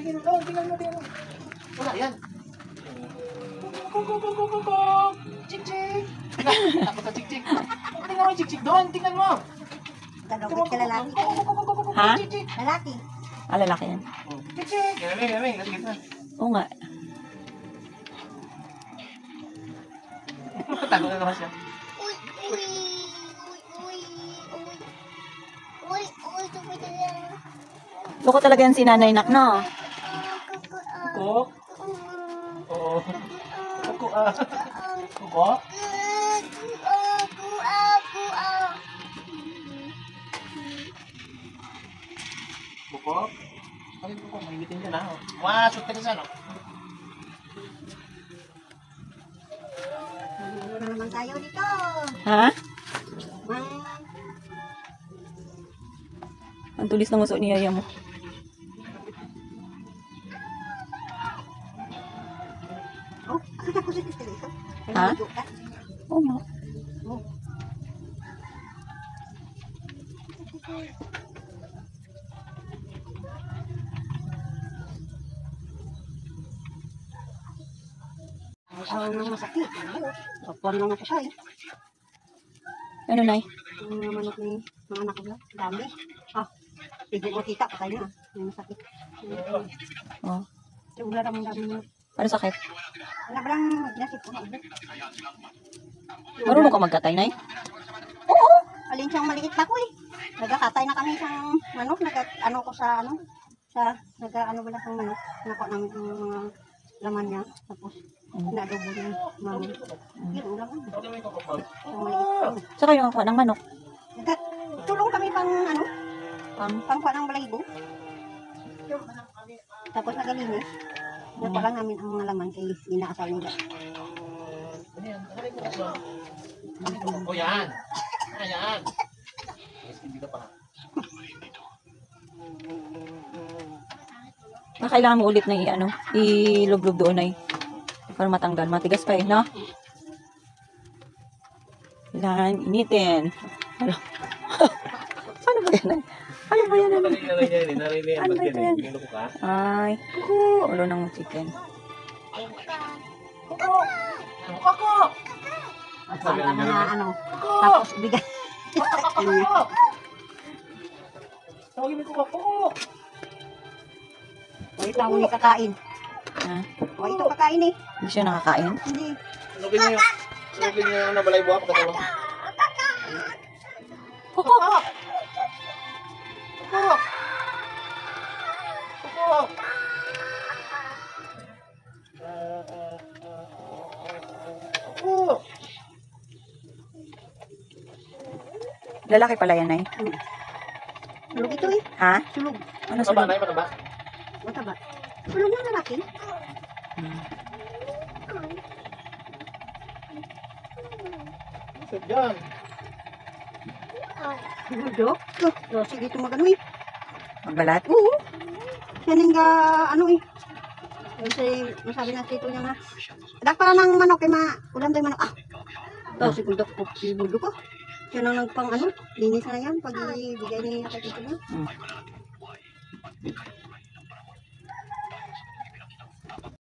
Tingnan mo, tingnan mo. Wala yan. Go. Chik-chik. Takot sa chik-chik. Tingnan mo yung chik-chik doon, tingnan mo. Gagawin ka lalaki. Ha? Lalaki. Ah, lalaki yan. Chik-chik. Galing. Nasa gitna. Oo nga. Tago na naman siya. Loko talaga yan si Nanay Nak, no? Kuko? Oo. Kuko? Kuko? Bakit kuko? Mahigitin ka na. Shoot ka dyan, no? Ano naman tayo dito? Ha? Mang... Ang tulis ng uso ni Yaya mo. Oh, akit ako sa dito. Ha? Oo nga. Ayaw nang masakit. Kapwan lang ako siya eh. Ano, Nay? Yung mga manok ni mga anak ko. Dami. Hindi ko kita. Patay na. Yung masakit. Oh. Yung ulan naman dami mo. Ano sakit? Wala ba lang nasip ko. Marunong ka magkatay, Nay? Oo. Alin siyang maliit pa ko eh. Nagkakatay na kami siyang manok. Nag-ano ko sa ano. Nag-ano ba na siyang manok. Nakuha namin yung mga laman niya. Tapos nadubo niya mami. Yun ulang. Yung maliit pa. Saka yung ako ng manok. Tulong kami pang ano. Pangkuha ng balahibo. Tapos nagalinis. Napala namin ang mga laman kay inaasal nila. O yan. Ayan. Hindi ka pa. Kailangan mo ulit na ilublob doon ay para matanggal. Matigas pa eh, no? Kailangan initin. Ano? Ano ba yan? Ano ba yan? Ano ba yan? Ay, ulo ng chicken. Kuko! Sabi ka na ano. Tapos bigay. Tawagin mo kuko! O ito ang kakain. Ha? O ito kakain eh. Hindi siya nakakain? Hindi. Lugin niyo yung nabalay buha pagkatalo. Kuko! Kuko! Lalaki pala yan, Nay. Sulog ito eh. Ha? Sulog. Ano Mataba sa na yung mataba? Mataba. Sulog na lalaki. Sip dyan. Sulog. So, sige ito magano eh. magbalat? Oo. Yan yung ano eh. Kasi masabi na tito niya nga. Dak para ng manok kay ulam tayo manok. Ito si Buldok ko. Si Buldok ko. Yan ang nagpang ano. Linis na yan pag ibigay niya kay tito niya.